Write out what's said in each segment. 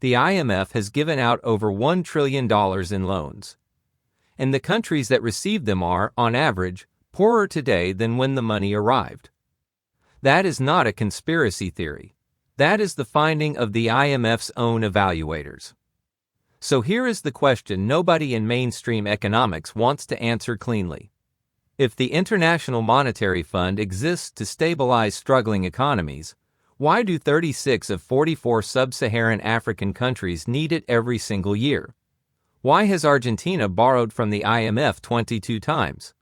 The IMF has given out over $1 trillion in loans. And the countries that receive them are, on average, poorer today than when the money arrived. That is not a conspiracy theory. That is the finding of the IMF's own evaluators. So here is the question nobody in mainstream economics wants to answer cleanly. If the International Monetary Fund exists to stabilize struggling economies, why do 36 of 44 sub-Saharan African countries need it every single year? Why has Argentina borrowed from the IMF 22 times?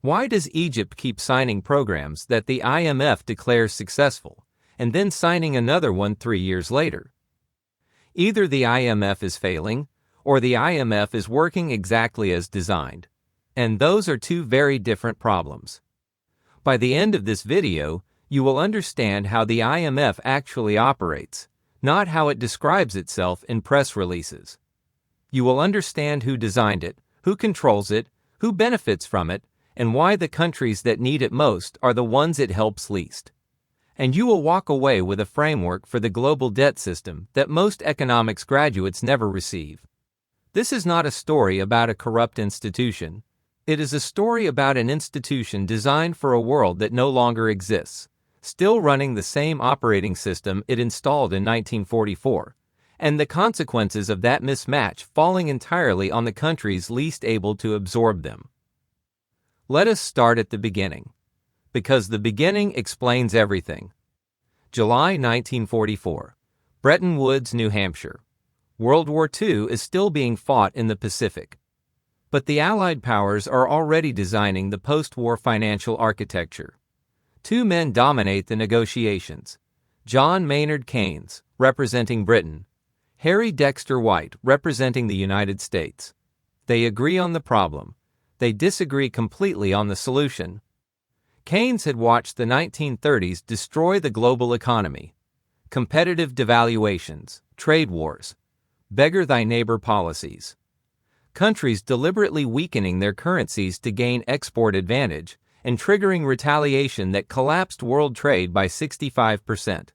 Why does Egypt keep signing programs that the IMF declares successful, and then signing another one 3 years later? Either the IMF is failing, or the IMF is working exactly as designed. And those are two very different problems. By the end of this video, you will understand how the IMF actually operates, not how it describes itself in press releases. You will understand who designed it, who controls it, who benefits from it, and why the countries that need it most are the ones it helps least. And you will walk away with a framework for the global debt system that most economics graduates never receive. This is not a story about a corrupt institution. It is a story about an institution designed for a world that no longer exists, still running the same operating system it installed in 1944, and the consequences of that mismatch falling entirely on the countries least able to absorb them. Let us start at the beginning, because the beginning explains everything. July 1944, Bretton Woods, New Hampshire. World War II is still being fought in the Pacific. But the Allied powers are already designing the post-war financial architecture. Two men dominate the negotiations: John Maynard Keynes, representing Britain, Harry Dexter White, representing the United States. They agree on the problem. They disagree completely on the solution. Keynes had watched the 1930s destroy the global economy. Competitive devaluations, trade wars, beggar thy neighbor policies. Countries deliberately weakening their currencies to gain export advantage and triggering retaliation that collapsed world trade by 65%.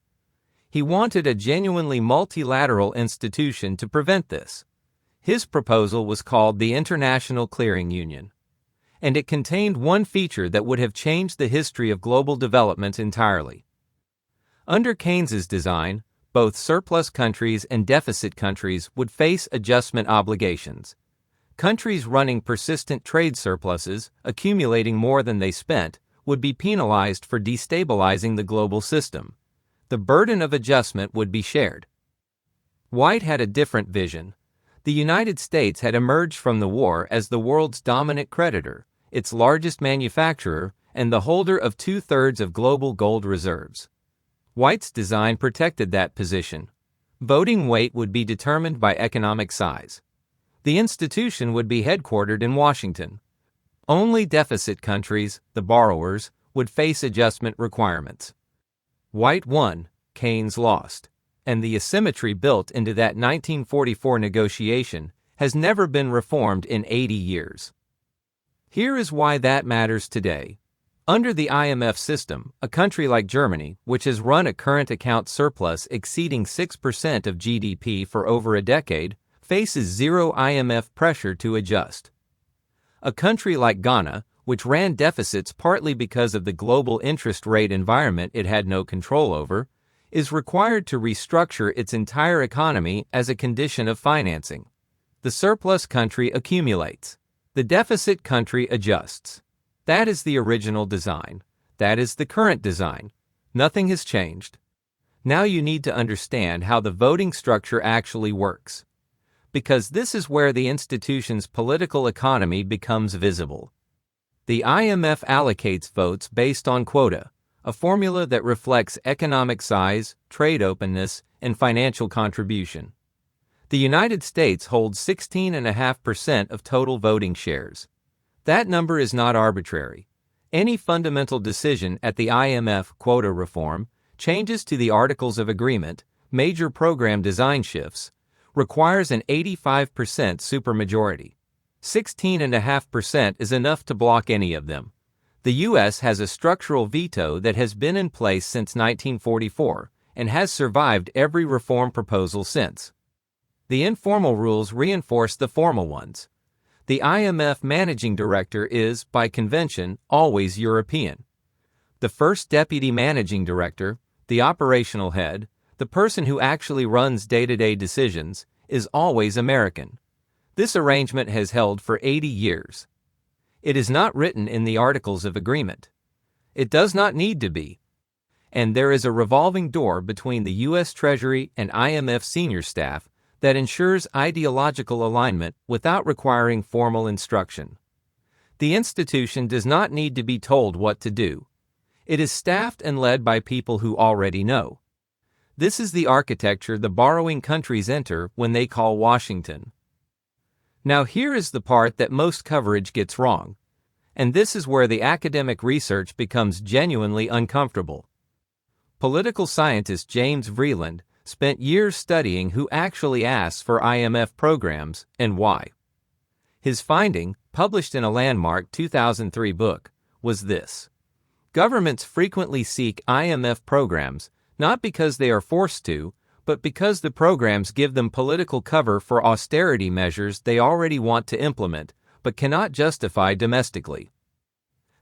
He wanted a genuinely multilateral institution to prevent this. His proposal was called the International Clearing Union, and it contained one feature that would have changed the history of global development entirely. Under Keynes's design, both surplus countries and deficit countries would face adjustment obligations. Countries running persistent trade surpluses, accumulating more than they spent, would be penalized for destabilizing the global system. The burden of adjustment would be shared. White had a different vision. The United States had emerged from the war as the world's dominant creditor, its largest manufacturer, and the holder of 2/3 of global gold reserves. White's design protected that position. Voting weight would be determined by economic size. The institution would be headquartered in Washington. Only deficit countries, the borrowers, would face adjustment requirements. White won, Keynes lost, and the asymmetry built into that 1944 negotiation has never been reformed in 80 years. Here is why that matters today. Under the IMF system, a country like Germany, which has run a current account surplus exceeding 6% of GDP for over a decade, faces zero IMF pressure to adjust. A country like Ghana, which ran deficits partly because of the global interest rate environment it had no control over, is required to restructure its entire economy as a condition of financing. The surplus country accumulates. The deficit country adjusts. That is the original design. That is the current design. Nothing has changed. Now you need to understand how the voting structure actually works, because this is where the institution's political economy becomes visible. The IMF allocates votes based on quota, a formula that reflects economic size, trade openness, and financial contribution. The United States holds 16.5% of total voting shares. That number is not arbitrary. Any fundamental decision at the IMF quota reform, changes to the Articles of Agreement, major program design shifts, requires an 85% supermajority. 16.5% is enough to block any of them. The U.S. has a structural veto that has been in place since 1944 and has survived every reform proposal since. The informal rules reinforce the formal ones. The IMF managing director is, by convention, always European. The first deputy managing director, the operational head, the person who actually runs day-to-day decisions, is always American. This arrangement has held for 80 years. It is not written in the Articles of Agreement. It does not need to be. And there is a revolving door between the U.S. Treasury and IMF senior staff that ensures ideological alignment without requiring formal instruction. The institution does not need to be told what to do. It is staffed and led by people who already know. This is the architecture the borrowing countries enter when they call Washington. Now here is the part that most coverage gets wrong, and this is where the academic research becomes genuinely uncomfortable. Political scientist James Vreeland spent years studying who actually asks for IMF programs and why. His finding, published in a landmark 2003 book, was this: governments frequently seek IMF programs not because they are forced to, but because the programs give them political cover for austerity measures they already want to implement, but cannot justify domestically.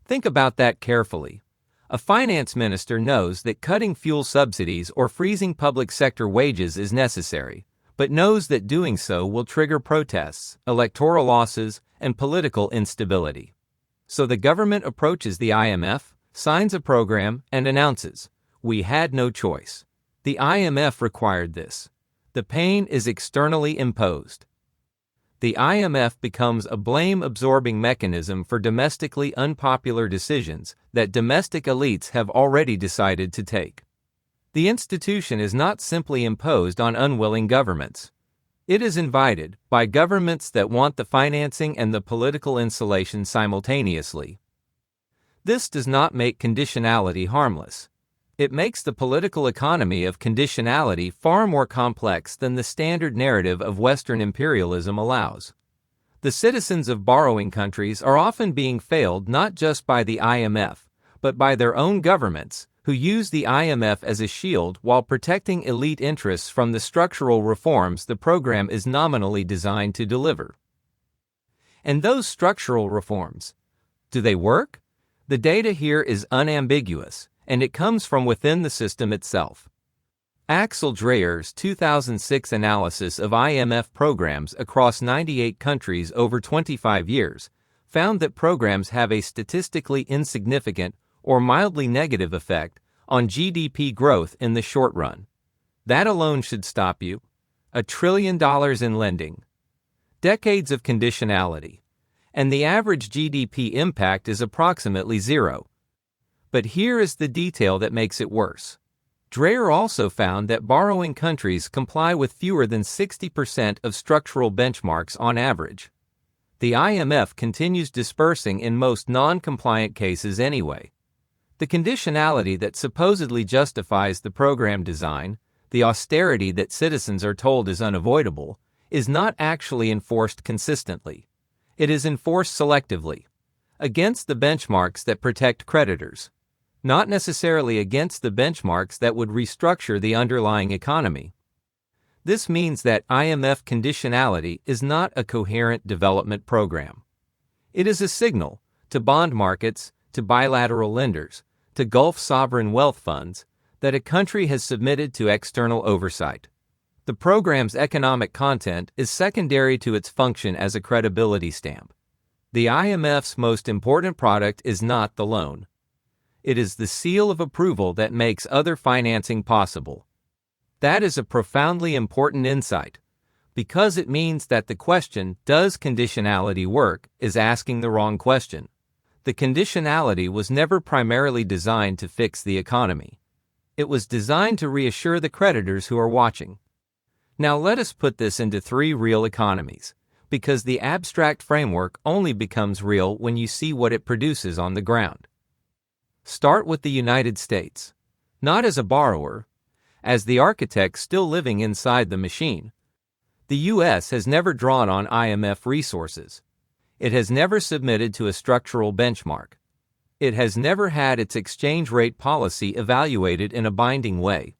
Think about that carefully. A finance minister knows that cutting fuel subsidies or freezing public sector wages is necessary, but knows that doing so will trigger protests, electoral losses, and political instability. So the government approaches the IMF, signs a program, and announces, "We had no choice. The IMF required this. The pain is externally imposed." The IMF becomes a blame-absorbing mechanism for domestically unpopular decisions that domestic elites have already decided to take. The institution is not simply imposed on unwilling governments. It is invited by governments that want the financing and the political insulation simultaneously. This does not make conditionality harmless. It makes the political economy of conditionality far more complex than the standard narrative of Western imperialism allows. The citizens of borrowing countries are often being failed not just by the IMF, but by their own governments, who use the IMF as a shield while protecting elite interests from the structural reforms the program is nominally designed to deliver. And those structural reforms, do they work? The data here is unambiguous, and it comes from within the system itself. Axel Dreyer's 2006 analysis of IMF programs across 98 countries over 25 years found that programs have a statistically insignificant or mildly negative effect on GDP growth in the short run. That alone should stop you. $1 trillion in lending. Decades of conditionality. And the average GDP impact is approximately zero. But here is the detail that makes it worse. Dreyer also found that borrowing countries comply with fewer than 60% of structural benchmarks on average. The IMF continues dispersing in most non-compliant cases anyway. The conditionality that supposedly justifies the program design, the austerity that citizens are told is unavoidable, is not actually enforced consistently. It is enforced selectively, against the benchmarks that protect creditors, not necessarily against the benchmarks that would restructure the underlying economy. This means that IMF conditionality is not a coherent development program. It is a signal to bond markets, to bilateral lenders, to Gulf sovereign wealth funds, that a country has submitted to external oversight. The program's economic content is secondary to its function as a credibility stamp. The IMF's most important product is not the loan. It is the seal of approval that makes other financing possible. That is a profoundly important insight, because it means that the question, "Does conditionality work?" is asking the wrong question. The conditionality was never primarily designed to fix the economy. It was designed to reassure the creditors who are watching. Now let us put this into 3 real economies, because the abstract framework only becomes real when you see what it produces on the ground. Start with the United States, not as a borrower, as the architect still living inside the machine. The U.S. has never drawn on IMF resources. It has never submitted to a structural benchmark. It has never had its exchange rate policy evaluated in a binding way.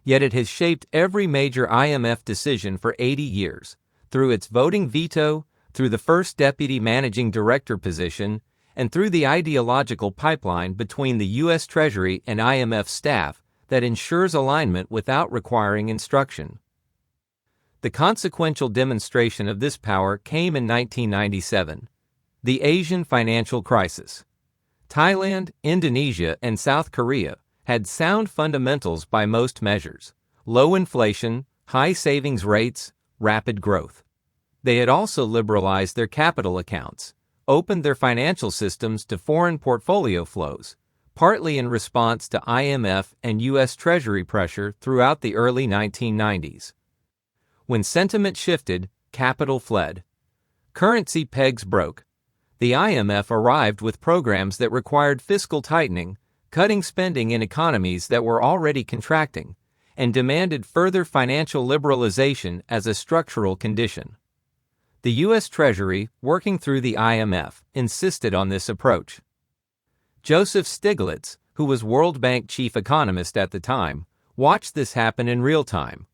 Yet it has shaped every major IMF decision for 80 years, through its voting veto, through the first deputy managing director position, and through the ideological pipeline between the U.S. Treasury and IMF staff that ensures alignment without requiring instruction. The consequential demonstration of this power came in 1997, the Asian financial crisis. Thailand, Indonesia, and South Korea had sound fundamentals by most measures: low inflation, high savings rates, rapid growth. They had also liberalized their capital accounts, opened their financial systems to foreign portfolio flows, partly in response to IMF and U.S. Treasury pressure throughout the early 1990s. When sentiment shifted, capital fled. Currency pegs broke. The IMF arrived with programs that required fiscal tightening, cutting spending in economies that were already contracting, and demanded further financial liberalization as a structural condition. The U.S. Treasury, working through the IMF, insisted on this approach. Joseph Stiglitz, who was World Bank chief economist at the time, watched this happen in real time.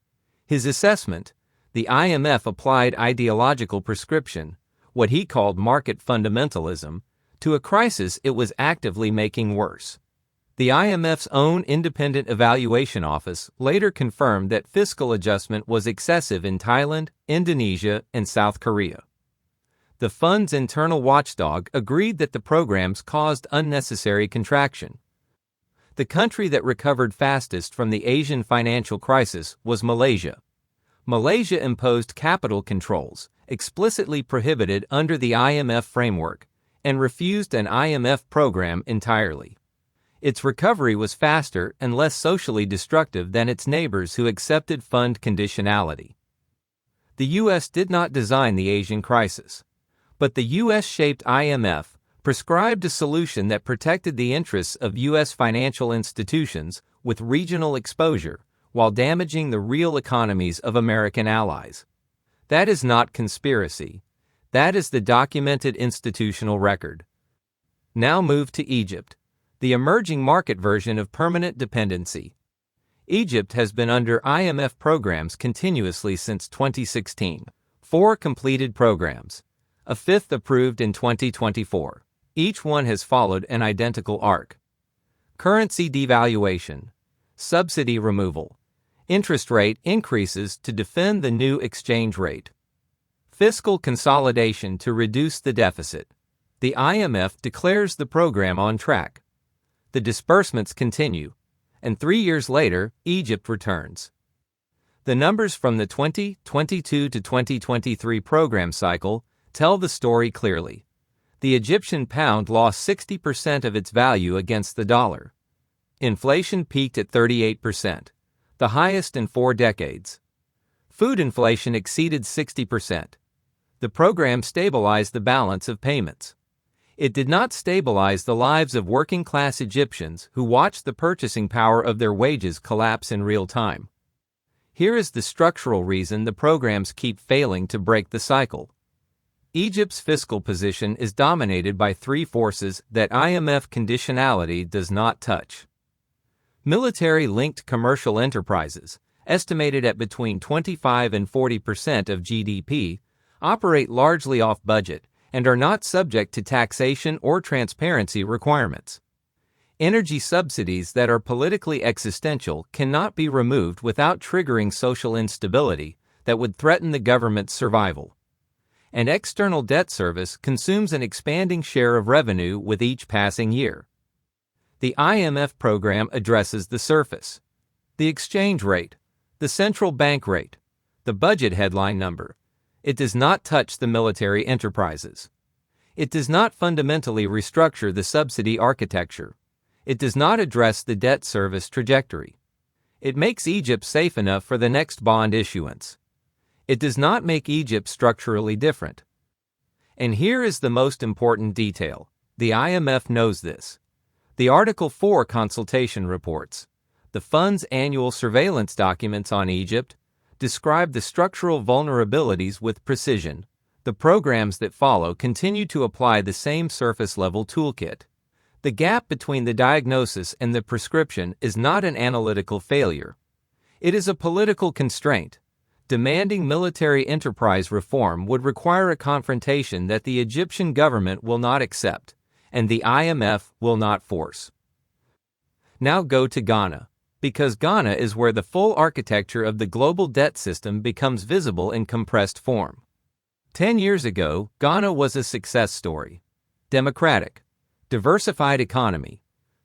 His assessment: the IMF applied ideological prescription, what he called market fundamentalism, to a crisis it was actively making worse. The IMF's own independent evaluation office later confirmed that fiscal adjustment was excessive in Thailand, Indonesia, and South Korea. The fund's internal watchdog agreed that the programs caused unnecessary contraction. The country that recovered fastest from the Asian financial crisis was Malaysia. Malaysia imposed capital controls, explicitly prohibited under the IMF framework, and refused an IMF program entirely. Its recovery was faster and less socially destructive than its neighbors who accepted fund conditionality. The U.S. did not design the Asian crisis, but the U.S.-shaped IMF prescribed a solution that protected the interests of U.S. financial institutions with regional exposure while damaging the real economies of American allies. That is not conspiracy. That is the documented institutional record. Now move to Egypt, the emerging market version of permanent dependency. Egypt has been under IMF programs continuously since 2016. 4 completed programs, a 5th approved in 2024. Each one has followed an identical arc. Currency devaluation, subsidy removal, interest rate increases to defend the new exchange rate, fiscal consolidation to reduce the deficit. The IMF declares the program on track. The disbursements continue, and 3 years later, Egypt returns. The numbers from the 2022 to 2023 program cycle tell the story clearly. The Egyptian pound lost 60% of its value against the dollar. Inflation peaked at 38%, the highest in 4 decades. Food inflation exceeded 60%. The program stabilized the balance of payments. It did not stabilize the lives of working-class Egyptians who watched the purchasing power of their wages collapse in real time. Here is the structural reason the programs keep failing to break the cycle. Egypt's fiscal position is dominated by 3 forces that IMF conditionality does not touch. Military-linked commercial enterprises, estimated at between 25% and 40% of GDP, operate largely off-budget and are not subject to taxation or transparency requirements. Energy subsidies that are politically existential cannot be removed without triggering social instability that would threaten the government's survival. And external debt service consumes an expanding share of revenue with each passing year. The IMF program addresses the surface: the exchange rate, the central bank rate, the budget headline number. It does not touch the military enterprises. It does not fundamentally restructure the subsidy architecture. It does not address the debt service trajectory. It makes Egypt safe enough for the next bond issuance. It does not make Egypt structurally different. And here is the most important detail. The IMF knows this. The Article 4 consultation reports, the fund's annual surveillance documents on Egypt, describe the structural vulnerabilities with precision. The programs that follow continue to apply the same surface-level toolkit. The gap between the diagnosis and the prescription is not an analytical failure. It is a political constraint. Demanding military enterprise reform would require a confrontation that the Egyptian government will not accept, and the IMF will not force. Now go to Ghana, because Ghana is where the full architecture of the global debt system becomes visible in compressed form. 10 years ago, Ghana was a success story. Democratic, diversified economy,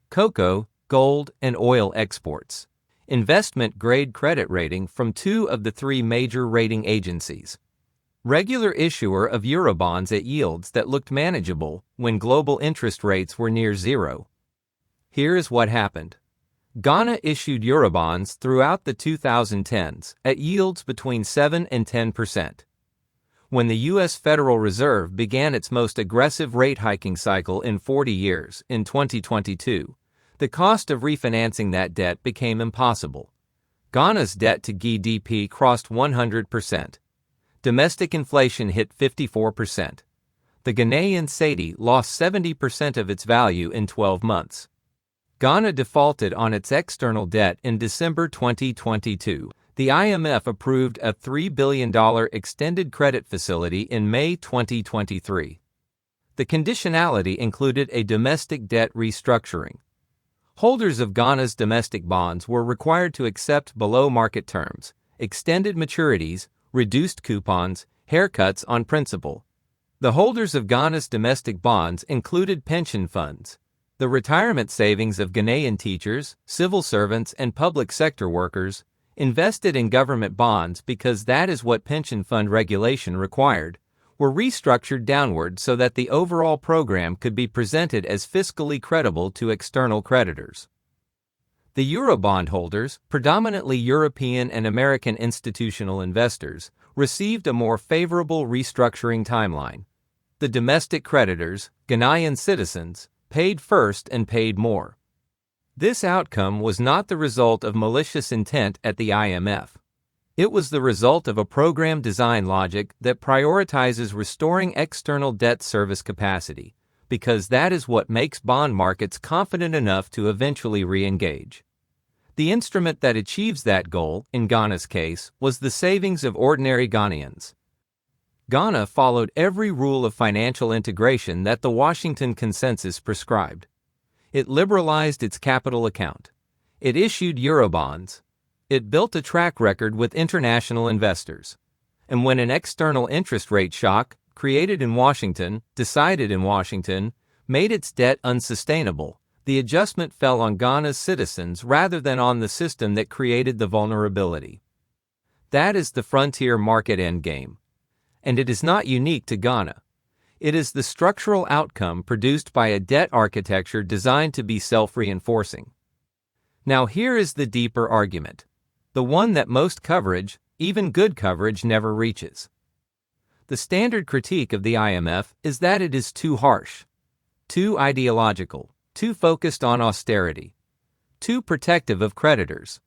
cocoa, gold, and oil exports. Investment-grade credit rating from 2 of the 3 major rating agencies. Regular issuer of Eurobonds at yields that looked manageable when global interest rates were near zero. Here is what happened. Ghana issued Eurobonds throughout the 2010s at yields between 7 and 10%. When the U.S. Federal Reserve began its most aggressive rate hiking cycle in 40 years in 2022, the cost of refinancing that debt became impossible. Ghana's debt to GDP crossed 100%. Domestic inflation hit 54%. The Ghanaian cedi lost 70% of its value in 12 months. Ghana defaulted on its external debt in December 2022. The IMF approved a $3 billion extended credit facility in May 2023. The conditionality included a domestic debt restructuring. Holders of Ghana's domestic bonds were required to accept below-market terms, extended maturities, reduced coupons, haircuts on principal. The holders of Ghana's domestic bonds included pension funds, the retirement savings of Ghanaian teachers, civil servants, and public sector workers, invested in government bonds because that is what pension fund regulation required, were restructured downward so that the overall program could be presented as fiscally credible to external creditors. The Eurobond holders, predominantly European and American institutional investors, received a more favorable restructuring timeline. The domestic creditors, Ghanaian citizens, paid first and paid more. This outcome was not the result of malicious intent at the IMF. It was the result of a program design logic that prioritizes restoring external debt service capacity, because that is what makes bond markets confident enough to eventually re-engage. The instrument that achieves that goal, in Ghana's case, was the savings of ordinary Ghanaians. Ghana followed every rule of financial integration that the Washington Consensus prescribed. It liberalized its capital account. It issued Eurobonds. It built a track record with international investors. And when an external interest rate shock, created in Washington, decided in Washington, made its debt unsustainable, the adjustment fell on Ghana's citizens rather than on the system that created the vulnerability. That is the frontier market endgame. And it is not unique to Ghana. It is the structural outcome produced by a debt architecture designed to be self-reinforcing. Now here is the deeper argument. The one that most coverage, even good coverage, never reaches. The standard critique of the IMF is that it is too harsh, too ideological, too focused on austerity, too protective of creditors.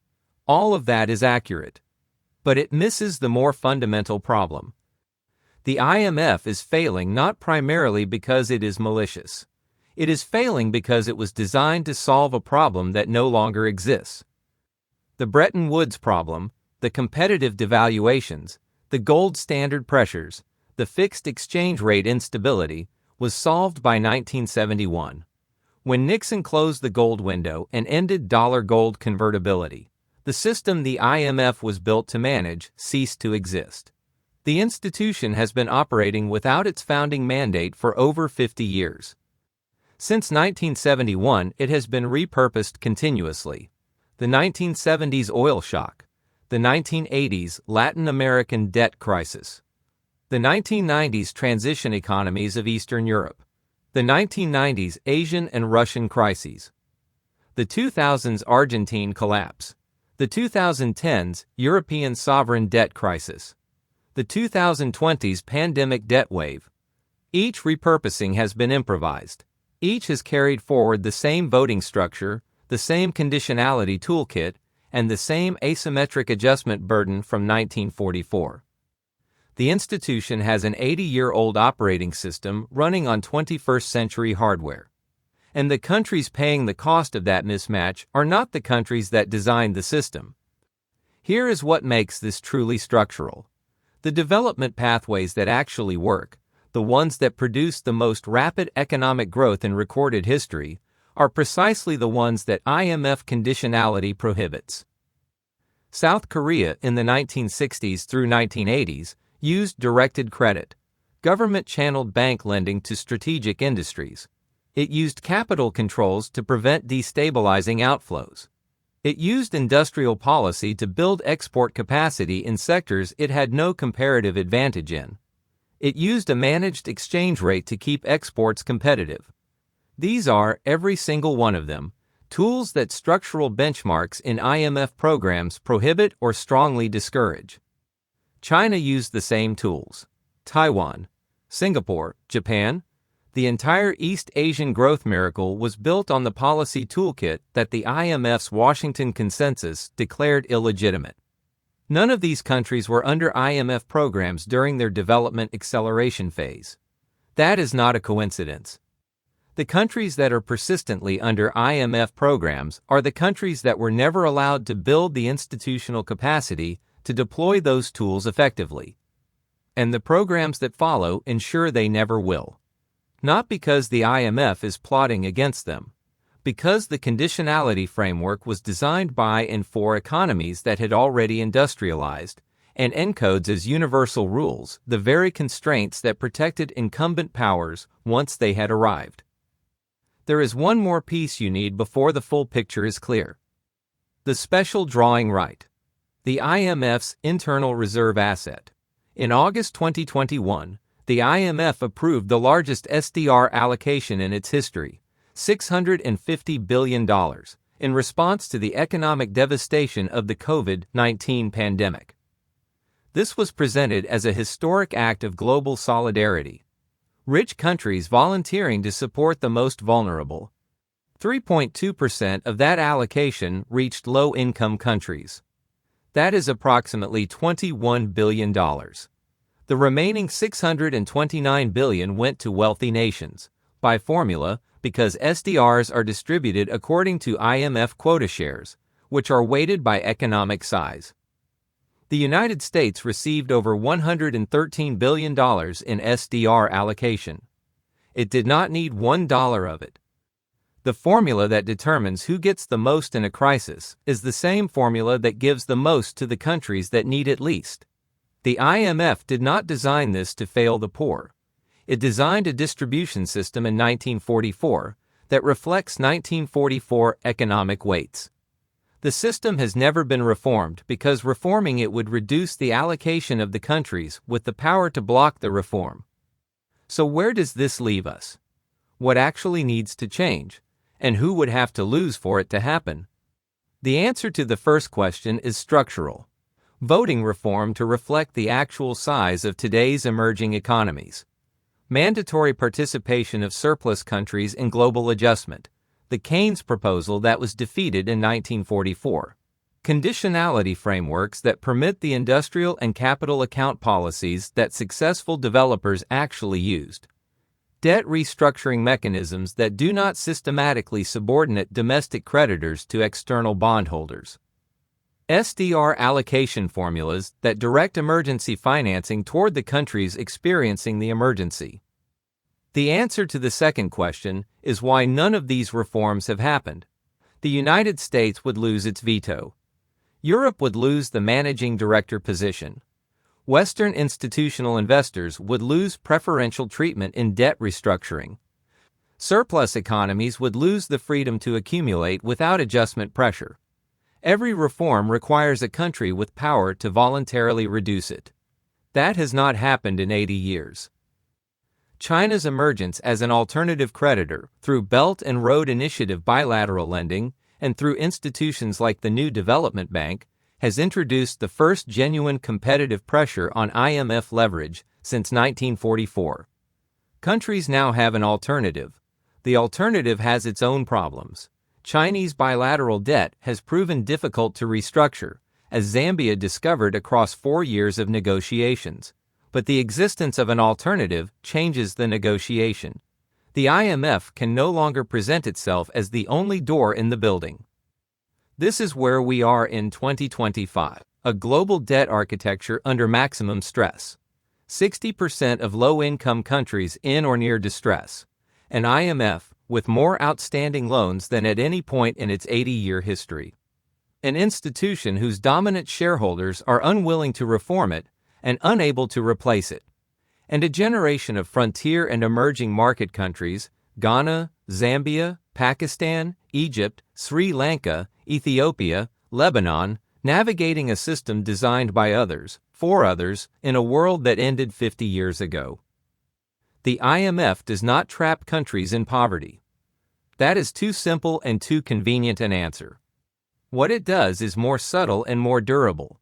All of that is accurate. But it misses the more fundamental problem. The IMF is failing not primarily because it is malicious. It is failing because it was designed to solve a problem that no longer exists. The Bretton Woods problem, the competitive devaluations, the gold standard pressures, the fixed exchange rate instability, was solved by 1971. When Nixon closed the gold window and ended dollar-gold convertibility, the system the IMF was built to manage ceased to exist. The institution has been operating without its founding mandate for over 50 years. Since 1971, it has been repurposed continuously. The 1970s oil shock, the 1980s Latin American debt crisis, the 1990s transition economies of Eastern Europe, the 1990s Asian and Russian crises, the 2000s Argentine collapse, the 2010s European sovereign debt crisis, the 2020s pandemic debt wave. Each repurposing has been improvised. Each has carried forward the same voting structure, the same conditionality toolkit, and the same asymmetric adjustment burden from 1944. The institution has an 80-year-old operating system running on 21st-century hardware. And the countries paying the cost of that mismatch are not the countries that designed the system. Here is what makes this truly structural. The development pathways that actually work, the ones that produce the most rapid economic growth in recorded history, are precisely the ones that IMF conditionality prohibits. South Korea in the 1960s through 1980s used directed credit, government-channeled bank lending to strategic industries. It used capital controls to prevent destabilizing outflows. It used industrial policy to build export capacity in sectors it had no comparative advantage in. It used a managed exchange rate to keep exports competitive. These are, every single one of them, tools that structural benchmarks in IMF programs prohibit or strongly discourage. China used the same tools. Taiwan, Singapore, Japan. The entire East Asian growth miracle was built on the policy toolkit that the IMF's Washington Consensus declared illegitimate. None of these countries were under IMF programs during their development acceleration phase. That is not a coincidence. The countries that are persistently under IMF programs are the countries that were never allowed to build the institutional capacity to deploy those tools effectively. And the programs that follow ensure they never will. Not because the IMF is plotting against them, because the conditionality framework was designed by and for economies that had already industrialized, and encodes as universal rules the very constraints that protected incumbent powers once they had arrived. There is one more piece you need before the full picture is clear. The special drawing right. The IMF's internal reserve asset. In August 2021, the IMF approved the largest SDR allocation in its history, $650 billion, in response to the economic devastation of the COVID-19 pandemic. This was presented as a historic act of global solidarity. Rich countries volunteering to support the most vulnerable. 3.2% of that allocation reached low-income countries. That is approximately $21 billion. The remaining $629 billion went to wealthy nations, by formula, because SDRs are distributed according to IMF quota shares, which are weighted by economic size. The United States received over $113 billion in SDR allocation. It did not need $1 of it. The formula that determines who gets the most in a crisis is the same formula that gives the most to the countries that need it least. The IMF did not design this to fail the poor. It designed a distribution system in 1944 that reflects 1944 economic weights. The system has never been reformed because reforming it would reduce the allocation of the countries with the power to block the reform. So where does this leave us? What actually needs to change, and who would have to lose for it to happen? The answer to the first question is structural. Voting reform to reflect the actual size of today's emerging economies. Mandatory participation of surplus countries in global adjustment. The Keynes proposal that was defeated in 1944. Conditionality frameworks that permit the industrial and capital account policies that successful developers actually used. Debt restructuring mechanisms that do not systematically subordinate domestic creditors to external bondholders. SDR allocation formulas that direct emergency financing toward the countries experiencing the emergency. The answer to the second question is why none of these reforms have happened. The United States would lose its veto. Europe would lose the managing director position. Western institutional investors would lose preferential treatment in debt restructuring. Surplus economies would lose the freedom to accumulate without adjustment pressure. Every reform requires a country with power to voluntarily reduce it. That has not happened in 80 years. China's emergence as an alternative creditor through Belt and Road Initiative bilateral lending and through institutions like the New Development Bank has introduced the first genuine competitive pressure on IMF leverage since 1944. Countries now have an alternative. The alternative has its own problems. Chinese bilateral debt has proven difficult to restructure, as Zambia discovered across 4 years of negotiations. But the existence of an alternative changes the negotiation. The IMF can no longer present itself as the only door in the building. This is where we are in 2025. A global debt architecture under maximum stress. 60% of low-income countries in or near distress. An IMF with more outstanding loans than at any point in its 80-year history. An institution whose dominant shareholders are unwilling to reform it and unable to replace it. And a generation of frontier and emerging market countries, Ghana, Zambia, Pakistan, Egypt, Sri Lanka, Ethiopia, Lebanon, navigating a system designed by others, for others, in a world that ended 50 years ago. The IMF does not trap countries in poverty. That is too simple and too convenient an answer. What it does is more subtle and more durable.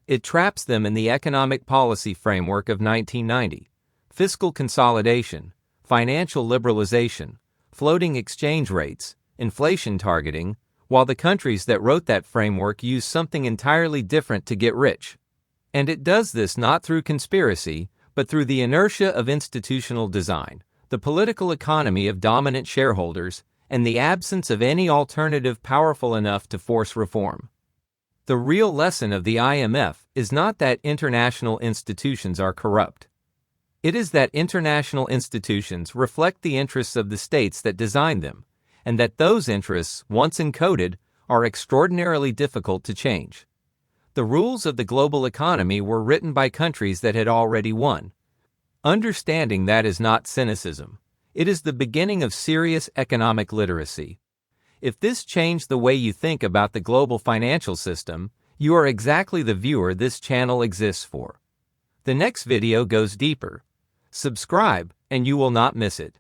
It traps them in the economic policy framework of 1990, fiscal consolidation, financial liberalization, floating exchange rates, inflation targeting, while the countries that wrote that framework use something entirely different to get rich. And it does this not through conspiracy, but through the inertia of institutional design, the political economy of dominant shareholders, and the absence of any alternative powerful enough to force reform. The real lesson of the IMF is not that international institutions are corrupt. It is that international institutions reflect the interests of the states that designed them, and that those interests, once encoded, are extraordinarily difficult to change. The rules of the global economy were written by countries that had already won. Understanding that is not cynicism. It is the beginning of serious economic literacy. If this changed the way you think about the global financial system, you are exactly the viewer this channel exists for. The next video goes deeper. Subscribe, and you will not miss it.